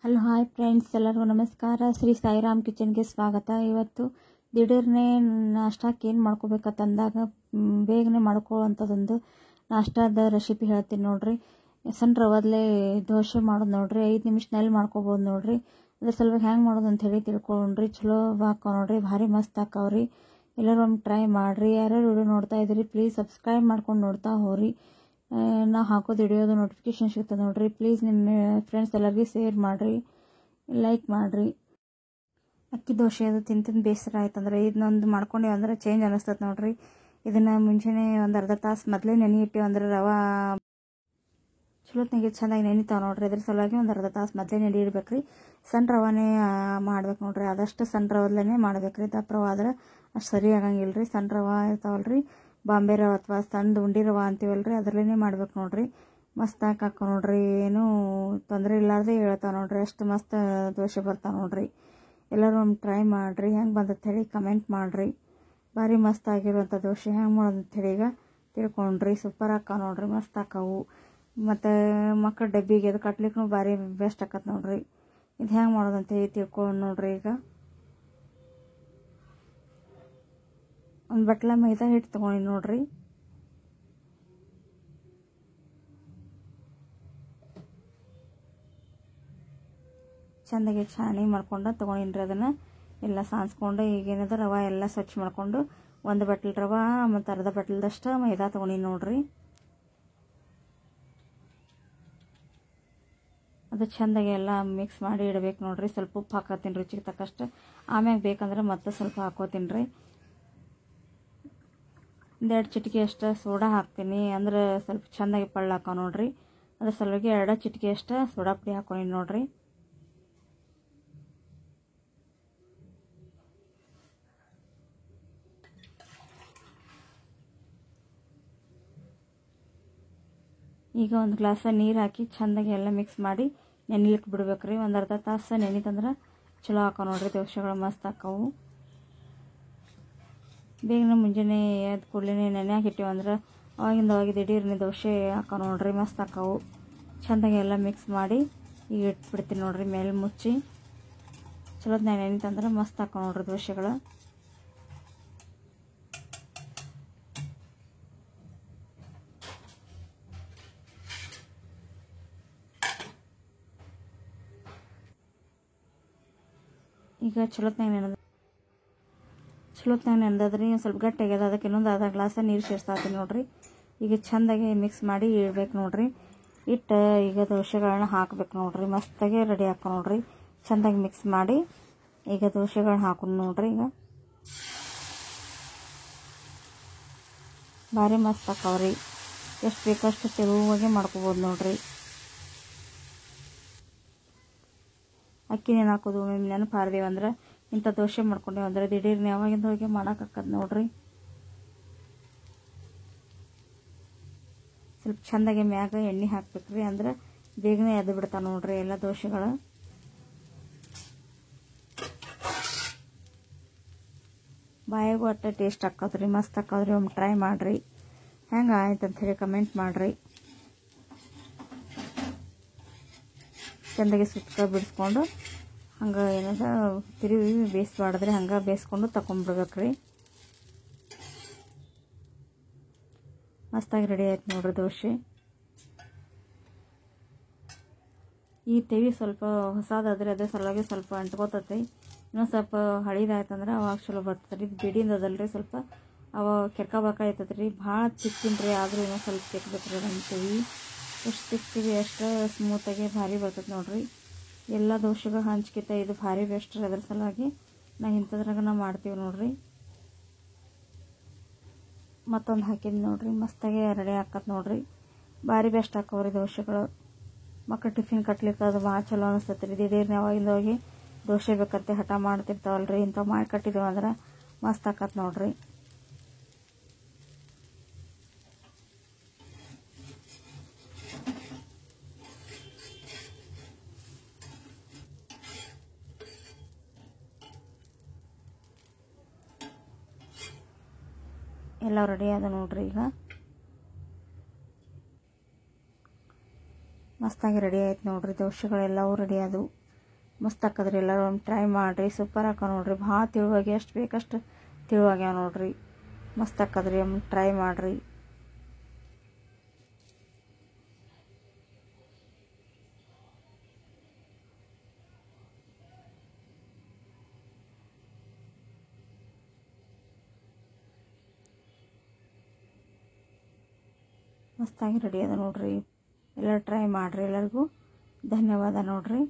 Hello hi friends, ಎಲ್ಲರಿಗೂ ನಮಸ್ಕಾರ. ಶ್ರೀ ಸಾಯಿರಾಮ್ ಕಿಚನ್ಗೆ ಸ್ವಾಗತ. ಇವತ್ತು ದಿಢೀರ್ನೇ ನಾಷ್ಟಕ್ಕೆ ಏನು ಮಾಡ್ಕೋಬೇಕಂತಂದಾಗ ಬೇಗನೆ ಮಾಡ್ಕೊಳ್ಳೋವಂಥದ್ದೊಂದು ನಾಷ್ಟಾದ ರೆಸಿಪಿ ಹೇಳ್ತೀನಿ ನೋಡ್ರಿ. ಸಣ್ಣ ರವಾದಲ್ಲೇ ದೋಸೆ ಮಾಡೋದು ನೋಡ್ರಿ. 5 ನಿಮಿಷದಲ್ಲಿ ಮಾಡ್ಕೋಬೋದು ನೋಡ್ರಿ. ಅದ್ರ ಸಲುವಾಗಿ ಹೆಂಗೆ ಮಾಡೋದು ಅಂತ ಹೇಳಿ ತಿಳ್ಕೊಂಡ್ರಿ. ಚಲೋ ಹಾಕೋ ನೋಡ್ರಿ, ಭಾರಿ ಮಸ್ತ್ ಹಾಕವ್ರಿ. ಎಲ್ಲರೂ ಒಮ್ಮೆ ಟ್ರೈ ಮಾಡಿರಿ. ಯಾರ್ಯಾರು ವಿಡಿಯೋ ನೋಡ್ತಾ ಇದ್ದೀರಿ ಪ್ಲೀಸ್ ಸಬ್ಸ್ಕ್ರೈಬ್ ಮಾಡ್ಕೊಂಡು ನೋಡ್ತಾ ಹೋಗ್ರಿ. ನಾವು ಹಾಕೋದು ವಿಡಿಯೋದು ನೋಟಿಫಿಕೇಶನ್ ಸಿಗ್ತದೆ ನೋಡ್ರಿ. ಪ್ಲೀಸ್ ನಿಮ್ಮ ಫ್ರೆಂಡ್ಸ್ ಎಲ್ಲರಿಗೂ ಶೇರ್ ಮಾಡಿರಿ, ಲೈಕ್ ಮಾಡಿರಿ. ಅಕ್ಕಿ ದೋಸೆ ಅದು ತಿಂದು ಬೇಸರ ಆಯ್ತಂದ್ರೆ ಇದನ್ನೊಂದು ಮಾಡ್ಕೊಂಡೇವು ಅಂದ್ರೆ ಚೇಂಜ್ ಅನಿಸ್ತದೆ ನೋಡ್ರಿ. ಇದನ್ನು ಮುಂಚೆನೇ ಒಂದು ಅರ್ಧ ತಾಸು ಮೊದಲೇ ನೆನೆ ಇಟ್ಟೇವು ಅಂದ್ರೆ ರವೆ ಚಲೋತ್ನಾಗೆ ಚೆನ್ನಾಗಿ ನೆನಿತಾವೆ ನೋಡ್ರಿ. ಅದ್ರ ಸಲುವಾಗಿ ಒಂದು ಅರ್ಧ ತಾಸು ಮೊದಲೇ ನೆನೆ ಇಡ್ಬೇಕ್ರಿ. ಸಣ್ಣ ರವಾನೇ ಮಾಡ್ಬೇಕು ನೋಡ್ರಿ. ಆದಷ್ಟು ಸಣ್ಣ ರವದಲ್ಲೇ ಮಾಡ್ಬೇಕ್ರಿ. ದಪ್ಪ ರವೆ ಆದ್ರೆ ಅಷ್ಟು ಸರಿ ಆಗಂಗಿಲ್ಲ ರೀ. ಸಣ್ಣ ರವೆ ಇರ್ತಾವಲ್ರಿ, ಬಾಂಬೆ ರವೆ ಅಥವಾ ಸಣ್ಣ ಉಂಡಿ ರವೆ ಅಂತೀವಲ್ರಿ, ಅದರಲ್ಲೇ ಮಾಡ್ಬೇಕು ನೋಡ್ರಿ. ಮಸ್ತ್ ಹಾಕೋ ನೋಡ್ರಿ. ಏನೂ ತೊಂದರೆ ಇಲ್ಲಾರ್ದೆ ಹೇಳ್ತಾವೆ ನೋಡ್ರಿ. ಅಷ್ಟು ಮಸ್ತ್ ದೋಸೆ ಬರ್ತಾವೆ ನೋಡ್ರಿ. ಎಲ್ಲರೂ ಒಮ್ಮೆ ಟ್ರೈ ಮಾಡಿರಿ. ಹೆಂಗೆ ಬಂದತ್ತೆ ಹೇಳಿ ಕಮೆಂಟ್ ಮಾಡಿರಿ. ಭಾರಿ ಮಸ್ತ್ ಆಗಿರುವಂಥ ದೋಸೆ ಹೆಂಗೆ ಮಾಡೋದು ಅಂತ ಹೇಳಿ ಈಗ ತಿಳ್ಕೊಂಡ್ರಿ. ಸೂಪರ್ ಹಾಕೋ ನೋಡ್ರಿ, ಮಸ್ತ್ ಹಾಕವು. ಮತ್ತು ಮಕ್ಕಳ ಡಬ್ಬಿಗೆ ಅದು ಕಟ್ಲಿಕ್ಕೂ ಭಾರಿ ಬೆಸ್ಟ್ ಆಕತ್ತೆ ನೋಡ್ರಿ. ಇದು ಹೆಂಗೆ ಮಾಡೋದು ಅಂತ ಹೇಳಿ ತಿಳ್ಕೊಂಡು ನೋಡ್ರಿ. ಈಗ ಒಂದು ಬಟ್ಲ ಮೈದಾ ಹಿಟ್ಟು ತೊಗೊಂಡು ನೋಡ್ರಿ. ಚೆಂದಾಗಿ ಚಾಣಿ ಮಾಡ್ಕೊಂಡು ತೊಗೊಂಡಿನ್ರಿ. ಅದನ್ನು ಎಲ್ಲ ಸಾನ್ಸ್ಕೊಂಡು ಈಗೇನದ ರವೆ ಎಲ್ಲ ಸ್ವಚ್ಛ ಮಾಡ್ಕೊಂಡು ಒಂದು ಬಟ್ಲು ರವೆ ಮತ್ತು ಅರ್ಧ ಬಟ್ಲದಷ್ಟು ಮೈದಾ ತೊಗೊಂಡಿನಿ ನೋಡ್ರಿ. ಅದು ಚೆಂದಾಗಿ ಎಲ್ಲ ಮಿಕ್ಸ್ ಮಾಡಿ ಇಡಬೇಕು ನೋಡ್ರಿ. ಸ್ವಲ್ಪ ಉಪ್ಪು ಹಾಕೋತೀನಿ ರುಚಿಗೆ ತಕ್ಕಷ್ಟು. ಆಮ್ಯಾಗ ಬೇಕಂದ್ರೆ ಮತ್ತೆ ಸ್ವಲ್ಪ ಹಾಕೋತೀನಿ ರೀ. 1-2 ಚಿಟಿಕೆ ಅಷ್ಟು ಸೋಡಾ ಹಾಕ್ತೀನಿ, ಅಂದ್ರೆ ಸ್ವಲ್ಪ ಚೆಂದಾಗಿ ಪಳ್ಳ ಹಾಕೋ ನೋಡ್ರಿ. ಅದ್ರ ಸಲುವಾಗಿ 2 ಚಿಟಿಕೆ ಅಷ್ಟು ಸೋಡಾ ಪುಡಿ ಹಾಕೊಂಡಿನಿ ನೋಡ್ರಿ. ಈಗ ಒಂದು ಗ್ಲಾಸ ನೀರು ಹಾಕಿ ಚೆಂದಾಗಿ ಎಲ್ಲ ಮಿಕ್ಸ್ ಮಾಡಿ ನೆನಿಲಿಕ್ಕೆ ಬಿಡ್ಬೇಕ್ರಿ. ಒಂದು ಅರ್ಧ ತಾಸು ನೆನಿತಂದ್ರೆ ಚಲೋ ಹಾಕೋ ನೋಡ್ರಿ. ದೋಸೆಗಳು ಮಸ್ತ್ ಹಾಕವು. ಬೇಗನೆ ಮುಂಜಾನೆ ಎದ್ದು ಕೂಡಲೇ ನೆನೆಯಾಗಿ ಇಟ್ಟಿವಂದ್ರೆ ಅವಾಗಿಂದ ದಿಢೀರ್ನೇ ದೋಸೆ ಹಾಕೋ ನೋಡ್ರಿ. ಮಸ್ತ್ ಹಾಕವು. ಚೆಂದಾಗಿ ಎಲ್ಲ ಮಿಕ್ಸ್ ಮಾಡಿ ಈಗ ಇಟ್ಬಿಡ್ತೀನಿ ನೋಡ್ರಿ. ಮೇಲೆ ಮುಚ್ಚಿ ಚಲೋತ್ನಾಗ ನೆನಿತಂದ್ರೆ ಮಸ್ತ್ ಹಾಕೋ ನೋಡ್ರಿ ದೋಸೆಗಳು. ಈಗ ಚಲೋತ್ನಾಗ ನೆನೆದದ್ರಿ. ಸ್ವಲ್ಪ ಗಟ್ಟಿ ಆಗ್ಯದ. ಅದಕ್ಕೆ ಇನ್ನೊಂದು ಅರ್ಧ ಗ್ಲಾಸ ನೀರು ಸೇರಿಸ್ತೀನಿ ನೋಡ್ರಿ. ಈಗ ಚೆಂದಾಗಿ ಮಿಕ್ಸ್ ಮಾಡಿ ಇಡ್ಬೇಕು ನೋಡ್ರಿ. ಇಟ್ಟು ಈಗ ದೋಸೆಗಳನ್ನ ಹಾಕ್ಬೇಕು ನೋಡ್ರಿ. ಮಸ್ತಾಗಿ ರೆಡಿ ಹಾಕೋ ನೋಡ್ರಿ. ಚೆಂದಾಗಿ ಮಿಕ್ಸ್ ಮಾಡಿ ಈಗ ದೋಸೆಗಳನ್ನ ಹಾಕೊಂಡು ನೋಡ್ರಿ. ಈಗ ಭಾರಿ ಮಸ್ತ್ ಹಾಕವ್ರಿ. ಎಷ್ಟು ಬೇಕಷ್ಟು ತೆಳುವಾಗೆ ಮಾಡ್ಕೋಬೋದು ನೋಡ್ರಿ. ಅಕ್ಕಿ ನೆನೆ ಹಾಕೋದು ಒಮ್ಮೆ ನೆನಪು ಹಾರ್ದೇವಂದ್ರೆ ಇಂಥ ದೋಸೆ ಮಾಡ್ಕೊಂಡೇವು ಅಂದ್ರೆ ದಿಢೀರ್ನೇ ಅವಾಗಿಂದ ಹೋಗಿ ಮಾಡೋಕ್ಕಾಕದ್ ನೋಡ್ರಿ. ಸ್ವಲ್ಪ ಚೆಂದಾಗಿ ಮ್ಯಾಗ ಎಣ್ಣೆ ಹಾಕ್ಬೇಕ್ರಿ. ಅಂದ್ರೆ ಬೇಗನೆ ಎದ್ದು ಬಿಡ್ತಾವೆ ನೋಡ್ರಿ ಎಲ್ಲ ದೋಸೆಗಳು. ಬಾಯಾಗೂ ಅಷ್ಟೇ ಟೇಸ್ಟ್ ಹಾಕೋದ್ರಿ. ಮಸ್ತ್ ಹಾಕೋದ್ರಿ. ಒಮ್ಮೆ ಟ್ರೈ ಮಾಡಿರಿ. ಹೆಂಗೆ ಆಯ್ತು ಅಂಥೇಳಿ ಕಮೆಂಟ್ ಮಾಡಿರಿ. ಚೆಂದಾಗಿ ಸುತ್ತ ಬಿಡಿಸ್ಕೊಂಡು ಹಂಗೆ ಏನದ ತಿರುವಿ ಬೇಯಿಸ್ಬಾರ್ದ್ರಿ. ಹಂಗೆ ಬೇಯಿಸ್ಕೊಂಡು ತಗೊಂಡ್ಬಿಡ್ಬೇಕ್ರಿ. ಮಸ್ತಾಗಿ ರೆಡಿ ಆಯ್ತು ನೋಡ್ರಿ ದೋಸೆ. ಈ ತೆವಿ ಸ್ವಲ್ಪ ಹೊಸದಾದ್ರೆ ಅದೇ ಸಲುವಾಗಿ ಸ್ವಲ್ಪ ಅಂಟ್ಕೋತತಿ. ಇನ್ನೊಂದು ಸ್ವಲ್ಪ ಹಳಿದಾಯ್ತಂದ್ರೆ ಅವಾಗ ಚಲೋ ಬರ್ತದೆ ರೀ. ಇದು ಬಿಡಿಂದ ಅದಲ್ರಿ, ಸ್ವಲ್ಪ ಅವಾಗ ಕೆರ್ಕೋಬೇಕಾಯ್ತದೆ ರೀ. ಭಾಳ ತಿಕ್ತೀನಿ ಆದರೂ ಇನ್ನೊಂದು ಸ್ವಲ್ಪ ತೆಕ್ಬೇಕ್ರಿ. ನಮ್ಮ ತೆವಿ ಎಷ್ಟು ತಿಕ್ತೀವಿ ಅಷ್ಟು ಸ್ಮೂತಾಗಿ ಭಾರಿ ಬರ್ತದೆ ನೋಡ್ರಿ. ಎಲ್ಲ ದೋಸೆಗಳು ಹಂಚ್ಕಿತ ಇದು ಭಾರಿ ಬೆಸ್ಟ್ ರೀ. ಅದ್ರ ಸಲುವಾಗಿ ನಾವು ಇಂಥದ್ರಾಗ ಮಾಡ್ತೀವಿ ನೋಡ್ರಿ. ಮತ್ತೊಂದು ಹಾಕಿದ್ ನೋಡ್ರಿ. ಮಸ್ತಾಗಿ ರೆಡಿ ಹಾಕತ್ ನೋಡ್ರಿ. ಭಾರಿ ಬೆಸ್ಟ್ ಹಾಕವ್ರಿ ದೋಸೆಗಳು. ಮಕ್ಕಳು ಟಿಫಿನ್ ಕಟ್ಲಿಕ್ಕೆ ಅದು ಭಾಳ ಚಲೋ ಅನಿಸ್ತೈತೆ ರೀ. ದಿಢೀರ್ನೇ ಅವಾಗಿಂದ ಹೋಗಿ ದೋಸೆ ಬೇಕಂತೆ ಹಠ ಮಾಡ್ತಿರ್ತಾವಲ್ರಿ. ಇಂಥವು ಮಾಡಿ ಕಟ್ಟಿದ್ದೇವೆ ಅಂದ್ರೆ ಮಸ್ತ್ ಹಾಕತ್ ನೋಡ್ರಿ. ಎಲ್ಲ ರೆಡಿ ಆದ ನೋಡ್ರಿ. ಈಗ ಮಸ್ತಾಗಿ ರೆಡಿ ಆಯ್ತು ನೋಡ್ರಿ. ದೋಸೆಗಳೆಲ್ಲವೂ ರೆಡಿ ಆದವು. ಮಸ್ತ್ ಆಕದ್ರಿ. ಎಲ್ಲರೂ ಒಂದು ಟ್ರೈ ಮಾಡಿರಿ. ಸೂಪರ್ ಆಕ ನೋಡ್ರಿ. ಭಾಳ ತಿಳುವಾಗಿ ಎಷ್ಟು ಬೇಕಷ್ಟು ತಿಳುವಾಗ್ಯಾವ ನೋಡ್ರಿ. ಮಸ್ತ್ ಆಕದ್ರಿ. ಟ್ರೈ ಮಾಡಿರಿ. ಮಸ್ತಾಗಿ ರೆಡಿ ಅದ ನೋಡ್ರಿ. ಎಲ್ಲ ಟ್ರೈ ಮಾಡಿರಿ. ಎಲ್ಲರಿಗೂ ಧನ್ಯವಾದ ನೋಡ್ರಿ.